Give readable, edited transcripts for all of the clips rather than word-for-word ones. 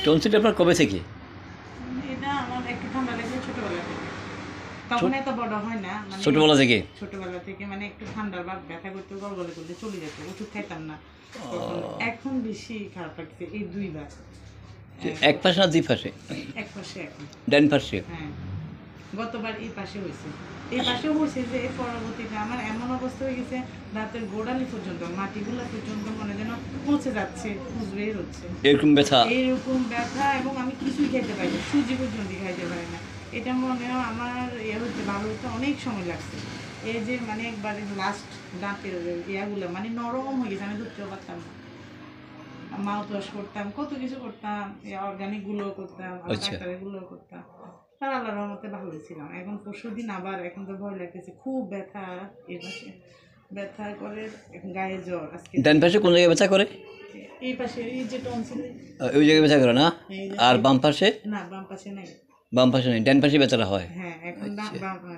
টনসিলটা আপনার কবে থেকে? এটা আমার একটু ঠান্ডা লেগে ছোটবেলা থেকে। তখন এত বড় হয় না, মানে ছোটবেলা থেকে? ছোটবেলা থেকে মানে একটু ঠান্ডার ভাব ব্যথা করতে গলগলে করলে চলে যেত, ওষুধ খাইতাম না তখন। এখন বেশি খারাপ লাগছে এই দুইবার। এক পাশে না দুই পাশে? এক পাশে এখন। ডান পাশে? হ্যাঁ, গতবার এই পাশে হয়েছে, এই পাশেও হয়েছে যে এর পরবর্তীতে আমার এমন অবস্থা হয়ে গেছে দাঁতের গোড়ালি পর্যন্ত মাটিগুলো পর্যন্ত মনে যেন পৌঁছে যাচ্ছে, খুঁজ বের হচ্ছে এরকম ব্যথা? এইরকম ব্যথা, এবং আমি কিছুই খেতে পারি না, সুজি পর্যন্ত খাইতে পারি না। এটা মনে হয় আমার হচ্ছে ভালো হতে অনেক সময় লাগছে। এই যে মানে একবারে লাস্ট দাঁতের ইয়াগুলো মানে নরম হয়ে গেছে, আমি ধরতেও পারতাম না। মাউথ ওয়াশ করতাম, কত কিছু করতাম, অর্গানিক গুলো করতাম, ডাক্তারের গুলো করতাম, তার আল্লাহর রহমতে ভালো ছিলাম। এখন পরশুদিন আবার, এখন তো ভয় লাগতেছে, খুব ব্যথা, এই পাশে ব্যথা করে, এখন গায়ে জ্বর। আজকে ডান পাশে কোন জায়গায় ব্যথা করে? এই পাশে এই যে টনসিল, ওই জায়গায় ব্যথা করে না? আর বাম পাশে? না, বাম পাশে নাই। বাম পাশে নেই, ডান পাশে ব্যথাটা হয়? হ্যাঁ, এখন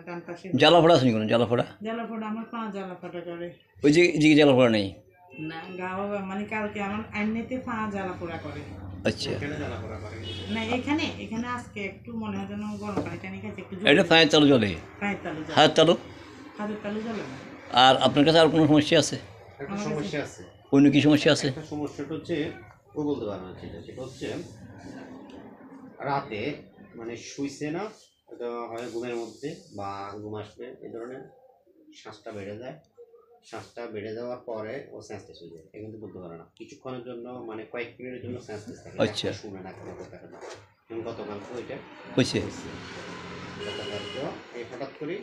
ডান পাশে। জ্বালা ফোড়া আছে কোনো? জ্বালা ফোড়া? জ্বালা ফোড়া, আমার পা জ্বালা ফাটা করে। ওই যে দিকে জ্বালা ফোড়া নেই? না, গাও মানে কালকে আমার এমনিতে পা জ্বালা পোড়া করে। আচ্ছা, না এখানে, এখানে আজকে একটু মনে হয় যেন গরম পানি টানি খাইছে, একটু এটা পায়ের তালু জ্বলে? পায়ের তালু জ্বলে। হাতের তালু? হাতের তালু জ্বলে না। আর আপনার কাছে আর কোনো সমস্যা আছে? একটা সমস্যা আছে। অন্য কি সমস্যা আছে? একটা সমস্যাটা হচ্ছে ও বলতে পারে না, সেটা হচ্ছে রাতে মানে শুইছে না, এটা হয় ঘুমের মধ্যে বা ঘুম আসবে এই ধরনের, শ্বাসটা বেড়ে যায়, শ্বাসটা বেড়ে যাওয়ার পরে ও সেন্সলেস হয়ে যায়, কিন্তু বলতে পারে না কিছুক্ষণের জন্য, মানে কয়েক মিনিটের জন্য সেন্সলেস থাকে। আচ্ছা, শুনে না, কোনো কথা না। যেমন গতকালকে ওইটা হয়েছে? গতকালকে এই হঠাৎ করে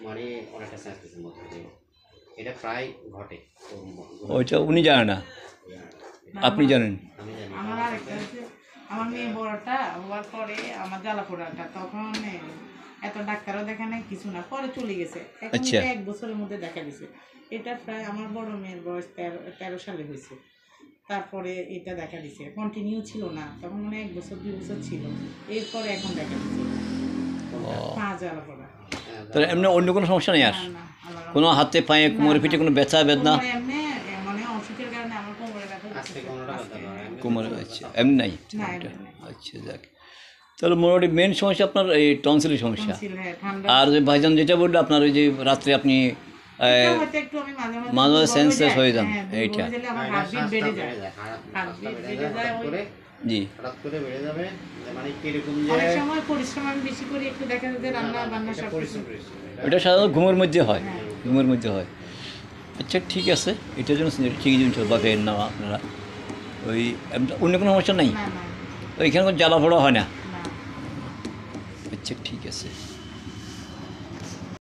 মানে অনেকটা সেন্সলেসের মধ্যে দিয়ে এটা প্রায় ঘটে। ওইটা উনি জানেন না, আপনি জানেন? আমি জানি। আমার আরেকটা হচ্ছে, আমার মেয়ে বড়টা হওয়ার পরে আমার জ্বালা পোড়াটা, তখন এত ডাক্তারও দেখা নাই, কিছু না, পরে চলে গেছে। এখন আচ্ছা। এটা 1 বছরের মধ্যে দেখা দিছে। এটা প্রায় আমার বড় মেয়ের বয়স 13 সালে হয়েছে। তারপরে এটা দেখা দিছে, কন্টিনিউ ছিল না, তখন মানে 1 বছর 2 বছর ছিল, এরপরে এখন দেখা দিছে পা জ্বালা পোড়া। তাহলে এমনি অন্য কোনো সমস্যা নেই আর? না না, আল্লাহর কোনো হাতে পায়ে কোমরে পিঠে কোনো ব্যথা বেদনা? কোমরে এমনি মানে অসুখের কারণে আমার কোমরে ব্যথা আজকে হচ্ছে। কোনোটা কথা নয়, কোমরে? আচ্ছা, এমনি নাই? না, এমনি নাই। আচ্ছা, যাক। তাহলে মোটামুটি মেন সমস্যা আপনার এই টনসিলের সমস্যা। ছিল, হ্যাঁ, ঠান্ডা। আর যে ভাইজান যেটা বললো আপনার ওই যে রাত্রে আপনি এটা হয়তো একটু আমি মাঝে মাঝে মাঝে দুর্বল সেন্সলেস হয়ে যান, হ্যাঁ, দুর্বল এইটা। হয়ে গেলে আমার হার্টবিট বেড়ে যায়, হার্টবিট বেড়ে যায়। ওই জি, হঠাৎ করে বেড়ে যাবে, মানে কিরকম যে অনেক সময় পরিশ্রম আমি বেশি করি, একটু দেখা যায় যে রান্না বান্না সব কিছু। এটা সাধারণত ঘুমের মধ্যে হয়, হ্যাঁ। ঘুমের মধ্যে হয়। আচ্ছা, ঠিক আছে, এটার জন্য চিকিৎসা বা পেন না আপনারা, ওই অন্য কোনো সমস্যা নেই? না না ওইখানে কোনো জ্বালা ফোড়া হয় না? না। আচ্ছা, ঠিক আছে।